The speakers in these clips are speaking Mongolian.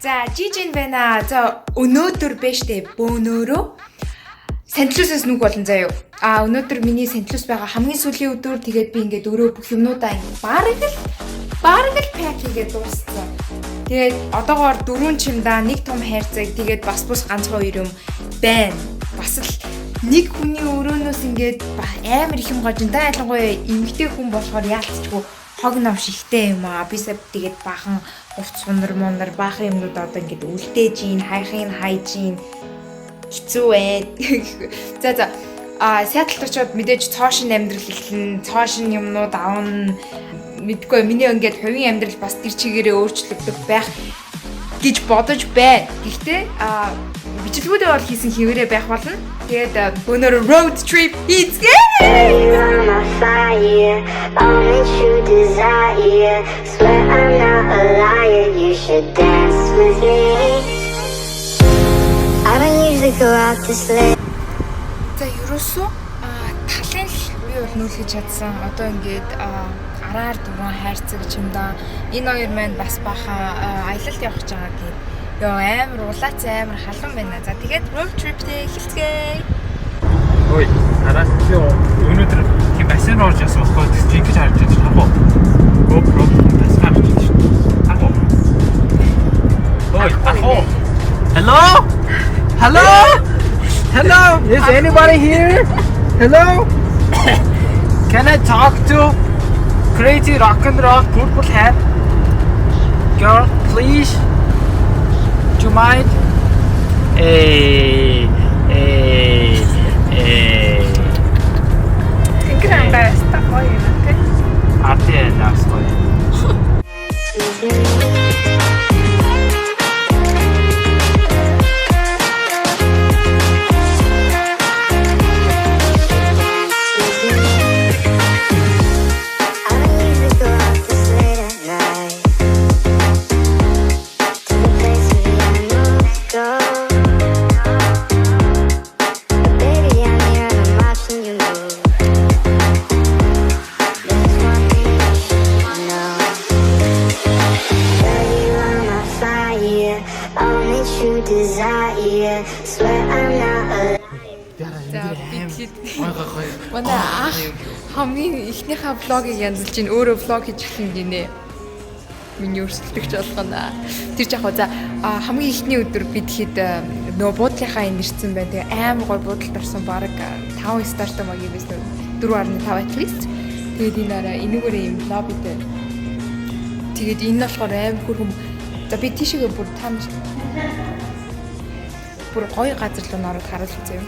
За жижиг байна. За өнөөдөр биш дээ. Бөөнөрөө Сент-Луисээс нүг болон заяа. Өнөөдөр миний Сент-Луис байгаа хамгийн сүүлийн өдөр. Тэгээд би ингээд өөрөө бүх юмнуудаа бараг л пак хийгээд дууссан. Тэгээд одоогоор 4 чимдаа нэг том хайрцаг тэгээд бас бус ганц хоёр юм байна. Бас л нэг хүний өрөөнөөс ингээд амар их юм гожинтай ялангуяа эмэгтэй хүн болохоор яалтчгүй хог ном шигтэй юм аа. Бисээ тэгээд бахан уфц сунар мондар бахан юмнууд одоо ингээд үлдээж ийн хайхын хайжийн хэцүү ээ. За Сиэтлд очиод мэдээж цоошин амьдрал эхлэн цоошин юмнууд аавн мэдгүй миний ингээд хувийн амьдрал бас тэр чигээрээ өөрчлөгдөх байх гэж бодож байна. Гэхдээ бичлэгүүдээ бол хийсэн хэвээрээ байх болно. Тэгээд өнөөдөр road trip хийцгээе. За ерөөсөө талын л би бол нүүлгэж чадсан. Одоо ингээд араар дөрвөн хайрцаг чимдаа энэ хоёр маань бас баха аялалд явах гэж байгаа гээд ёо амар улаац амар халуун байна. За тэгээд road trip-тэй эхэлцгээе. Ой, араа би өнөөдөр тийм бассейн орж ясан болохгүй тэгж харж байгаа шүү. GoPro бас харж байгаа шүү. Ой, hello? Hello? Hello? Is anybody here? Hello? Can I talk to crazy rock and roll purple hat girl, please? Do you mind? Hey. Тэнгэр ангаас та гоё юм тий. Артээ нас гоё. Манай ах хамгийн ихнийхээ влогийг янзлж ин өөрөө влог хийж эхлэн гинэ. Миний өрсөлдөгч болгоно. Тэр яг за хамгийн ихний өдөр бид хэд нөө буудлынхаа энд ирсэн байна. Тэгээ амар гой буудалд орсон баг 5 стартаа магийн биш 4.5 at least. Тэгээд энэ араа энүүгээр юм лоббид. Тэгээд энэ болохоор амар хөргөм. За би тийшээгээ бүр тань бүр гоё газар руу ороод харуул үзье.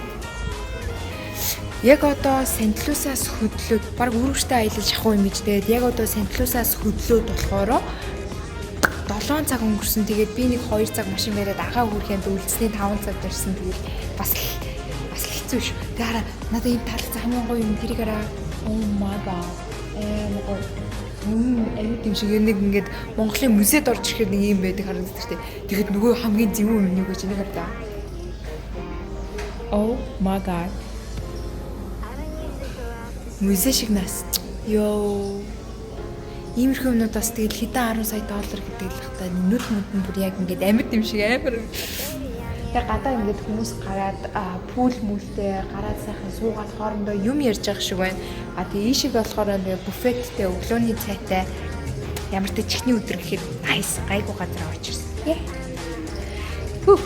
Яг одоо Сент-Луисаас хөдлөөд баг үргэлжтэй аялал шахуу юм гэж тэгээд яг одоо Сент-Луисаас хөдлөөд болохоор 7 цаг өнгөрсөн. Тэгээд би нэг 2 цаг машин бариад агаа хүрэхэд үлдсэний 5 цаг дэрсэн. Тэгээд бас хэцүү ш. Тэгээд хараа надад энэ талц хамгийн гоё юм тэрийг хараа. Oh my god. Амьд юм шиг нэг ингээд Монголын музейд орж ирэхэд нэг юм байдаг харагддаг тий. Тэгээд нөгөө хамгийн зөвүүн юм нэг гэж нэг хараа. Oh my god. Музей шиг нас. Йоо. Иймэрхүү юмнуудаас тэгэл хэдэн 10 сая доллар гэдэг л хата нүд нь бүр яг ингээд амьд юм шиг амар. Тэр гадаа ингээд хүмүүс гараад пул мүлтэй гараад сайхан суугаад хоорондоо юм ярьж байгаа шиг байна. Тэгээ ийшиг болохоор ингээд буфеттэй өглөөний цайтай ямар ч чихний өдөр гэхэд nice гайгүй газар орж ирсэн. Хүү.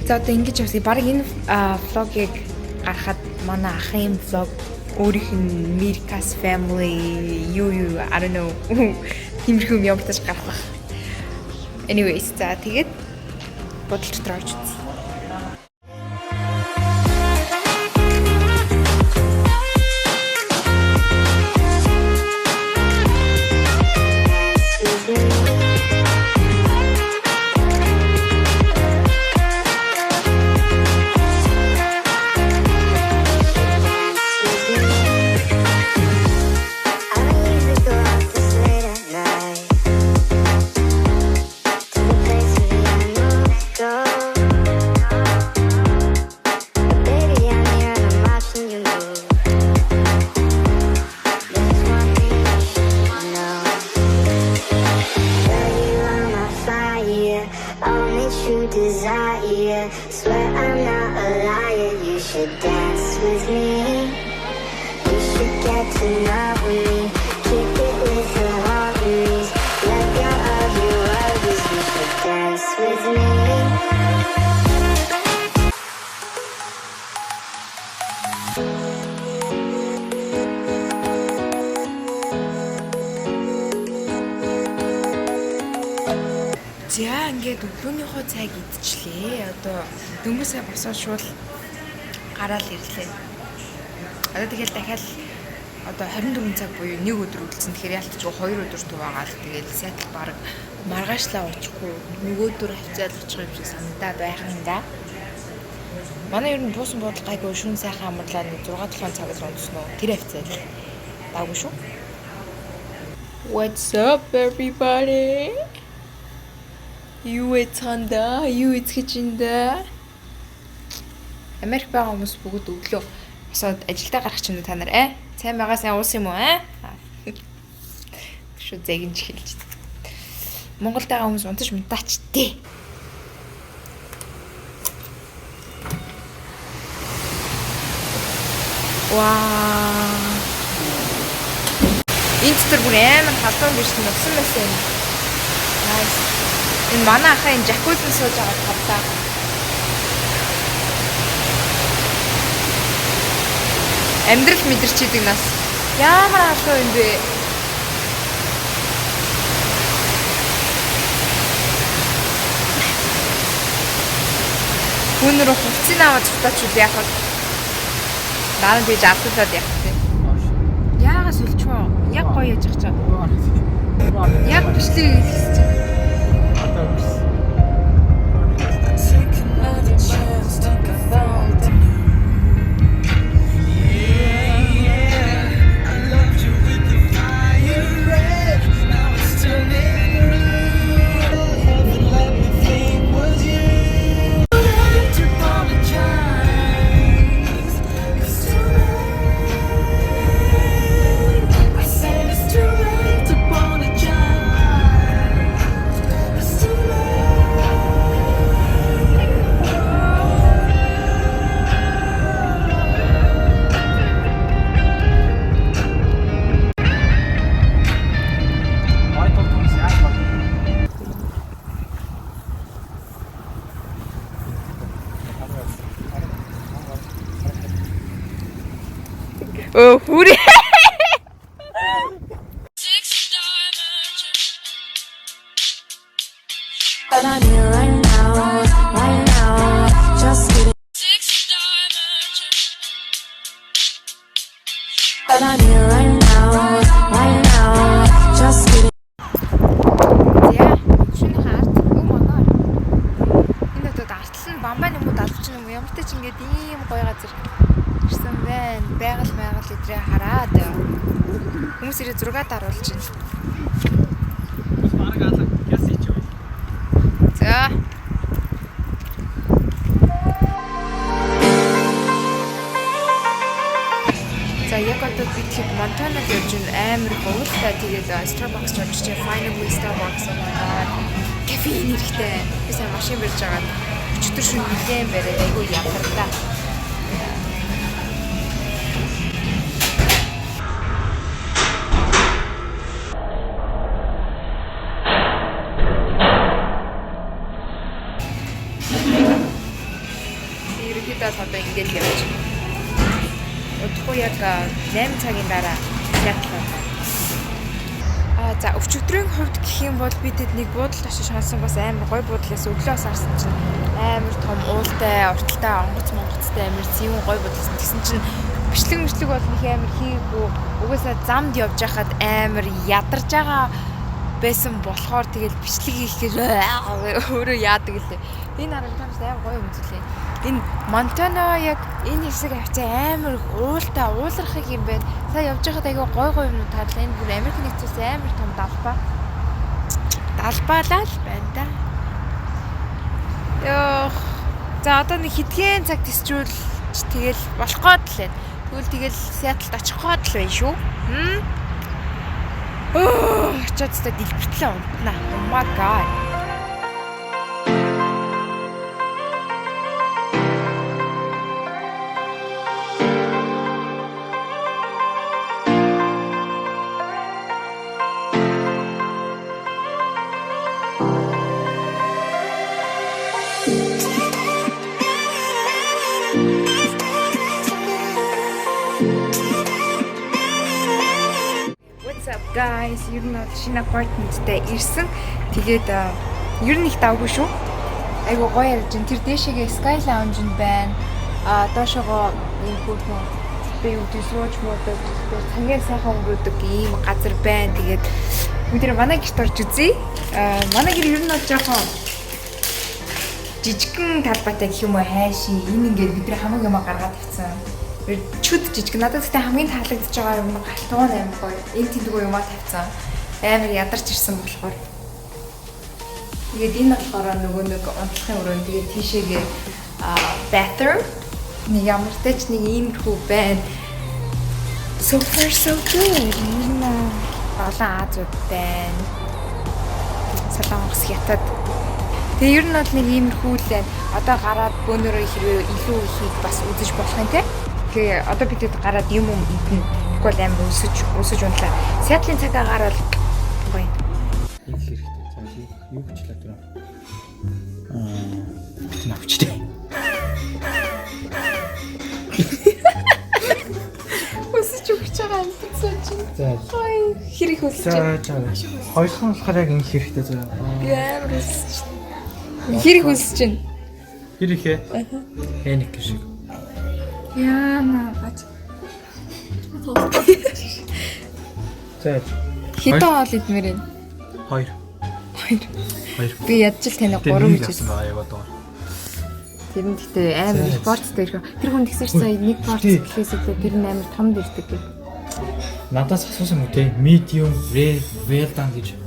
За одоо ингэж явсан. Бараг энэ влогийг гаргахад манай ахын влог өөрийнх нь Mirka's family I don't know тиймэрхүү юм явуулж гарах байх. Anyways за тэгээд бодолч дээр орж үзье. Go. to desire. Swear I'm not a liar. You should dance with me. You should get to know me. Keep it with the harmonies. Let go of your worries. You should dance with me. За ингээд өглөөнийхөө цайг идчихлээ. Одоо дөнгөсөө босоод шууд гараал ирлээ. Одоо тэгэл дахиад одоо 24 цаг буюу 1 өдөр үлдсэн. Тэгэхээр ялцгүй 2 өдөр туваагаал тэгэл сайтал баг маргаашлаа очихгүй нөгөөдөр хавцаал очих юм шиг санагдаад байх юм да. Манай ер нь буусан бодол гайгүй шүүн сайхан амарлаа нэг 6-7 цагаас унтсан уу? Тэр хавцаал. Даагүй шүү. What's up everybody? Юу эцганда, юу эцгэжиндэ. Америк байгаа хүмүүс бүгд өглөө босоод ажилдаа гарах чинь та нар сайн байгаа сайн уус юм уу Шүү зэгэнж хэлж. Монголд байгаа хүмүүс унтаж мутаач дээ. Ваа. Энд тэр бүр амар халуун биш нөсөн байсан. Nice. Энэ манай ахаа энэ жакузин сууж байгаа тавтаа. Амьдрал мэдэрчидэг нас. Ямар халуун юм бэ? Хүн рүү хувцсыг аваад цутаач үл яах вэ? Дараа нь би жаалтуулаад явах тийм. Яагаас үлчвэ? Яг гоё яж чаа. Яг бичлэг хийх чинь. Oh, hootie. But I'm here right now, just kidding. But I'm here right now, just kidding. Yeah, шинэ харт. Oh my god. Энэ одоо артал нь бамбай нэмүүд албач юм уу? Ямар ч ч ингээд ийм гоё газар ирсэн байна. Байгаль идрээ хараад хүмүүс ирээ зургаад харуулж байна. Бараг алга. Яс ийч вэ? За. За яг одоо би тэгээд Монтанад явж амар гуйлтай тэгээд Starbucks очиж finally Starbucks кафеин хэрэгтэй. Би сая машин барьж агаад өчтөр шөнө нэлээд барай айгүй ядартай. Одоо ингэж явж. Удахгүй яг 8 цагийн дараа яатлаа. За өчигдрийн хувьд гэх юм бол би тэд нэг буудалд очиж хансан бас амар гой буудлаас өглөөс харсан чинь амар том уултай, урталтай, онгоцтой амар зэвэн гой буудлаас тэгсэн чинь бичлэг бол нэг амар хийгээгүй. Угаасаа замд явж байхад амар ядарж байгаа байсан болохоор тэгэл бичлэг хийхээр өөрөө яадаг лээ. Энэ харамтаас амар гоё юм зүлээ. Энэ Монтана яг энэ хэсэг хавцаа амар уултай уулархаг юм байна. Сая явж байхад айгаа гой юмнууд таарлаа. Энэ бүр Америк нэгдсэн амар том далбаалаа л байна да. Йоо. За одоо нэг хэдхэн цаг тисчүүл тэгэл болох гээд л байна. Тэгвэл тэгэл Сиэтлд очих гээд л байна шүү. Очоод та дэлбэртлээ унтнаа. Oh my god. Guys, ер нь шинэ апартменттэй ирсэн. Тэгээд ер нь их давгүй шүү. Айгу гоё ярьж байна. Тэр дээшээгээ Sky Lounge нь байна. Доошогоо ийм хүүхэн би үүдээ сууж муудаг. Тэгээд цагийн сайхан өнгөрөөдөг ийм газар байна. Тэгээд бүгд манай гэрт орж үзье. Манай гэр ер нь бол жоохон жижигхэн талбайтай гэх юм уу хайшин. Энэ ингээд бидний хамаг юм гаргаад тавьсан. Чүд жижиг. Надад гэхдээ хамгийн таалагдж байгаа юм галтгуун аим гоё. Энэ тэлгүй юмаа тавьсан. Амар ядарч ирсэн болохоор. Тэгээд энэ болохоор нөгөө нэг унтлахын өрөөнд тэгээд тийшээгээ bathroom нэг ямар ч нэг иймэрхүү байна. So far so good. Энэ олон Азууд байна. Солонгос, Хятад. Тэгээ ер нь бол нэг иймэрхүү л байна. Одоо гараад бөөнөрөө хэрвээ илүү ихийг бас үзэж болох юм те. Тэгээ одоо бид гараад юм идэнэ. Тэгвэл амар өсөж унтлаа. Сиатлын цаг агаар бол гоё. Их хэрэгтэй. За юу бичлээ тэр. Навчтэй. Өсөж өгч байгаа юм чинь. За. Хой хэрэг өсөж байна. За. Хоёрхан болохоор яг ингэ хэрэгтэй зөө. Амар өсөж. Хэрэг өсөж байна. Хэрэг ээ. Эник шиг. Яна бач. За. Хэдэн хоол идмээр байна? 2. Би ядчил тань 3 гэж хэлсэн байгаа яг одоо. Тэр нь гэхдээ амар спорттой ирэх. Тэр хүн тэгсэрч сая нэг порц гэхээс илүү тэр нь амар том дэрдэг гэх. Надаас асуусан үү те? Medium, rare, well done гэж.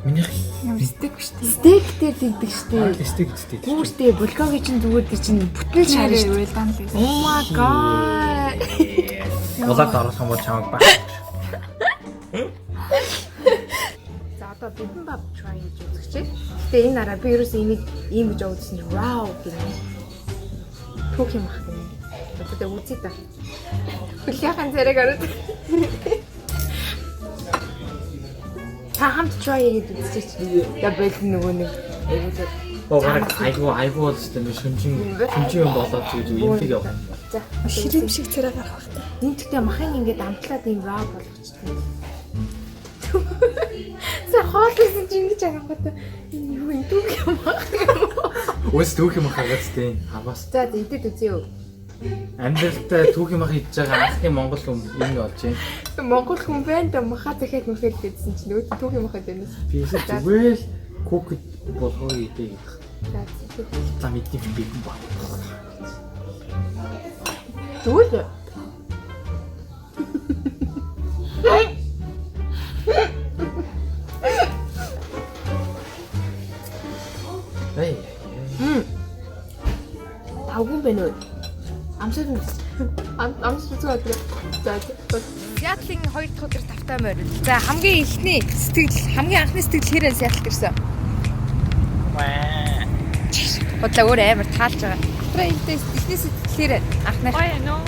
Минийх Стейк шүү дээ. Стейк дээр тэгдэг шүү дээ. стейк гэдэг. Гүүртэй булгогийн чинь зүгээр дээ чинь бүтэн шарж well done гэж. Oh my god. Болоод оруулах юм бол чамайг баг. За одоо bibimbap try гэж үзчихье. Гэтэ энэ араа би ерөөсөө энийг ийм гэж үзсэн чинь wow гэнэ. Түүх юм ах гэнэ. Одоо үзье та. Хүлээхэн зэрэг ороод. Та хамт try гэж үзчихье. Я бэлэн нөгөө нэг Айгуу бол ч тийм шүнжин юм болоод гэж юм тийм явах. За Ширэм шиг царай гарах хэрэгтэй. энэ тэгтээ махын ингээд амтлаад ийм raw болгочихсон. За хоолойсон чи ингэж харангуйтай юу юм дүүх юм аа. Өөс түүх юм хаагац тийм. Аваас. За идэд үзье юу. Амьдралтай түүх юм хийж байгаа анхны монгол хүн энэ болж байна. Монгол хүн байна да маха захиад мөхөд гэдсэн чинь өөд түүх юм хаад байна. Би зүгээр кукд болгоо идэх. За За мэдээ би юм ба. Түл. Эй. Таггүй байна уу? Амсад зүгээр. За. Сиатлын 2 дахь өдөр тавтай морь. За хамгийн ихний сэтгэл хамгийн анхны сэтгэл хэрэг Сиатл гэрсэн. Бодлоо өөр амар таалж байгаа. Ахтраа ихний сэтгэл хэрэг анхны. Гоё нөө.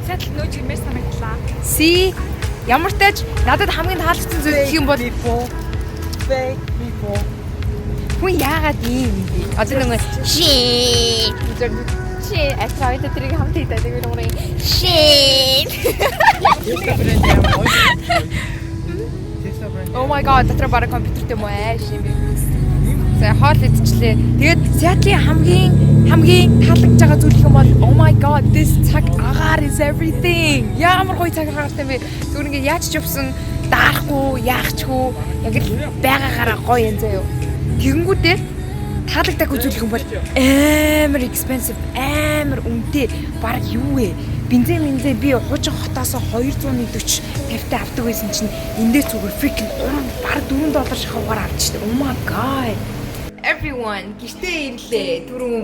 Сиатл нөөж ирмээр санагдлаа. Си ямар тааж надад хамгийн таалагдсан зүйл гэх юм бол хүн яагаад ийм юм бэ? Одоо нэг шээ асаа энэ тэрийг хамт хийдэг нэг юм шээ. Oh my god, дотор бараг компьютертэй муу ааш юм бэ. За хоол идчихлээ. Тэгээд Сиатлын хамгийн таалагдж байгаа зүйл юм бол oh my god, this цаг агаар is everything. Ямар гоё цаг агаартай юм бэ? Зүгээр ингээ яаж ч явсан даахгүй, яахчгүй яг л байгаагаараа гоё юм заяа. Тэгэнгүүтээ таалагдаагүй зүйл юм бол амар expensive, амар үнэтэй баг юу вэ? Бензин би хуучин хотоос 240 50-тай авдаг байсан чинь эндээ зүгээр freaking баг $4 шахуугаар авчихсан. Oh my god. Everyone гэртээ ирлээ. Түрүүн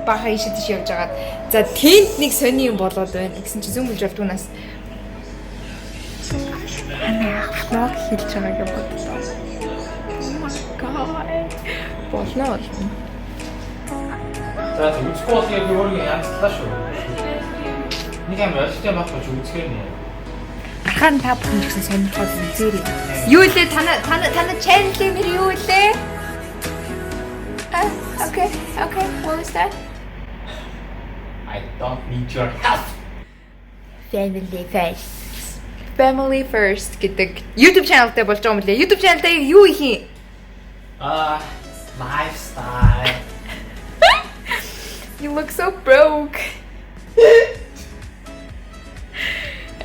баха ишид тийш явж агаад за тент нэг сони юм болоод байна гэсэн чинь зүүн бүлж авдгуунаас влог хийж байгаа юм бодлоо. Oh my god. Болно. За үзэхгүй бол яг өөрийн янзлаа шүү. Нэг юм ойлгохтой байхгүй ч үзгээр нэ. Ахаан та бүхэн гэсэн сонирхол үзээрэй. Юу лээ тана channel-ийн нэр юу лээ? Okay. What was that? I don't need your help. Family first. family first гэдэг YouTube channelтай болж байгаа юм лээ. YouTube channelтай юу их юм? Lifestyle. You look so broke.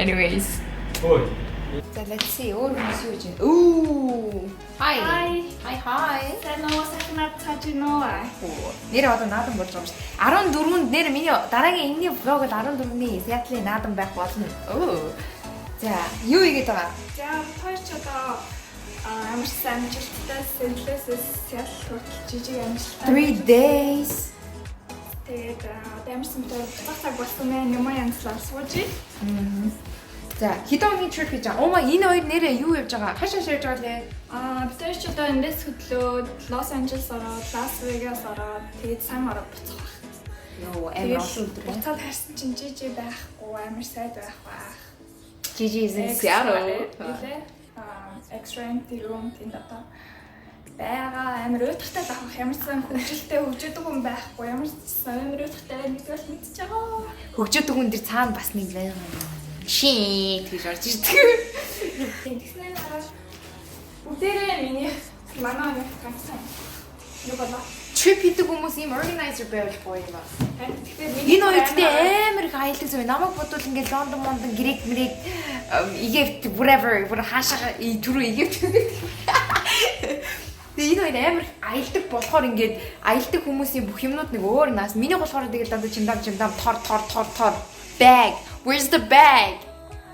Anyways. Ой. So let's see. Өөр хүмүүс юу гэж байна? Ooh. Hi. Hi. Сайнаа цаажино. Нэр одоо наадан болж байгаа юм шиг. 14-нд нэр миний дараагийн энэний влог бол 14-ний Seattle-ийн наадан байх болно. Оо. За, юу игээд байгаа? За, хоёр ч одоо ямар ч амжилттай St. Seattle хүртэл жижиг амжилттай. 3 days. Тэгээд одоо ямар ч юмтай цаг болсон мэн юм янзлаар суужи. За, хэдэн өдрийн trip хийж байгаа? Оо энэ хоёр нэрээ юу явж байгаа? Хашаа ширж байгаа лээ. Бид тэр ч одоо эндээс хөдлөөд Лос Анжелес ороод, Лас Вегас ороод тэгээд Сан ороод буцах байх. Йоо, амар олон өдөр. Буцаад харсан чинь жижиг байхгүй, амар сайд байх байх. Gigi is in Seattle. Extra room тэнд одоо байгаа амар уйтахтай байх ямар ч сан хөвжөлтэй хөгжөдөг хүн байхгүй ямар ч сан амар уйтахтай нэгдвэл мэдчихэж байгаа. Хөгжөөд хүн дэр цаана бас нэг байна. Шээ гэж орж ирдэг. Тэгснээр хараад үдээрээ миний манай нэг ганцхан юу болоо. Trip хийдэг хүмүүс ийм organizer байвал гоё юм байна. Тэгэхээр Энэ үедээ амар их аялдаг зүйл. Намайг бодвол ингээд Лондон, Мондон, Грек, Египт, whatever, хаашаа түрүү Египт. Тэгээ энэ үед амар аялдаг болохоор ингээд аялдаг хүмүүсийн бүх юмнууд нэг өөр наас. Миний болохоор тэгээд дандаа чимдам тор bag. Where's the bag?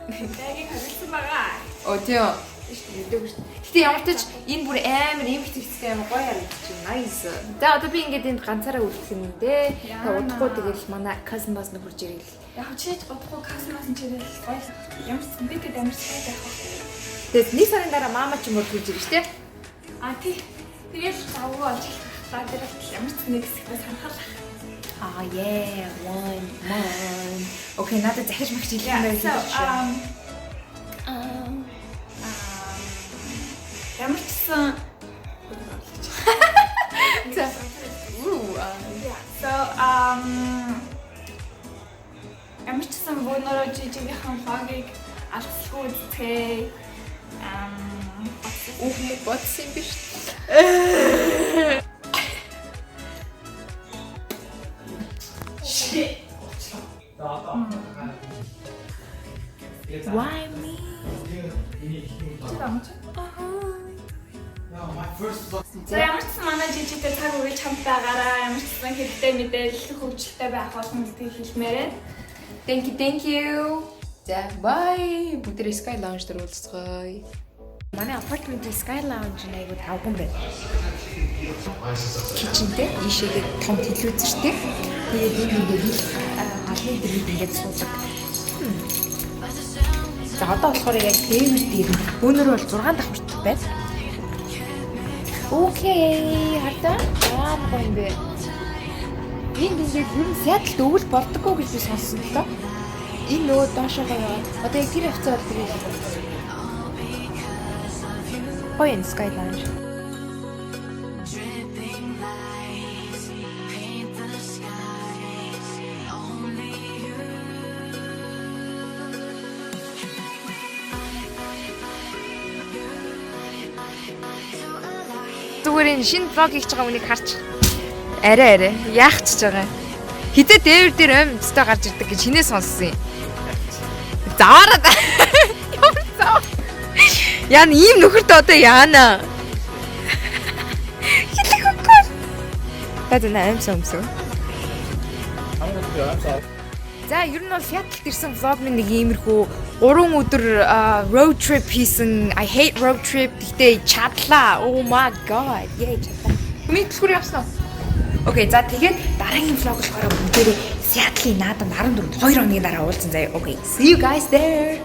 Бэгийг хариулсан байгаа. Оо тийм. Гэтэ ямар ч энэ бүр амар юм хэцэгтэй амар гоё харагдчих. Nice. За одоо би ингээд энд ганцаараа үлдэх юм дээ. Тэгээ удахгүй тэгэл манай cousin бас нөхөрж ирэл. Яг чийж бодохгүй касмаас нь чирэл гоё. Ямар ч би тэгээд амар сайд байх. Тэгээд нэг сарын дараа мама ч юм уу хурж ирж штэ. Тэгээд завгүй болж байгаа дэр ямар ч нэг хэсэгтээ санахлаа. Yeah, one. Okay, надад захиж магч хэлэх юм байна. Ямар ч сан ямар ч сан бонороо жижигхэн фагийг алцлгүй үзтээ. Бодсон юм биш. Why me? За ямар ч сан манай жижигтэй цаг үеийг хамтаагаараа ямар ч сан хэрэгтэй мэдээлэл хөгжилтэй байх болно гэдгийг хэлмээрээ. Thank you. За bye. Бүгд Sky Lounge дээр уулзцгаая. Манай апартментийн Sky Lounge нэг айгуу тавган байна. Кичнтэй ийшээгээ том телевизэртэй. Тэгээд ингээд галны дэргэд ингээд суудаг. За одоо болохоор яг дээр өнөр бол 6 давхартай байна. Окей, хардаа. Яа юм бэ? Ингээд ер нь Seattle өвөл болдоггүй гэж би сонссон л доо. Энэ нөгөө доошоо яваад одоо яг тэр хавцаа бол тэгээд Point Sky Lounge. Зүгээр энэ шинэ vlog хийж байгаа хүнийг харч арай яах ч байгаа. Хитэ дээвэр дээр амьдтай гарч ирдэг гэж хинээ сонссон юм. Заараад. Яа ийм нөхөрт одоо яана. Хэлэхгүй. Бадна амсан өмсөө. За ер нь бол Seattle ирсэн vlog минь нэг иймэрхүү 3 өдөр road trip хийсэн. I hate road trip. Гэтэ чадлаа. Oh my god. Яа чадлаа. Мэдхүр явсан уу? Окей, за тэгээд дараагийн vlog болохоор бүгдээрээ Seattle-ийн наадам 14 2 хоногийн дараа уулзсан заяа. Okay, see you guys there.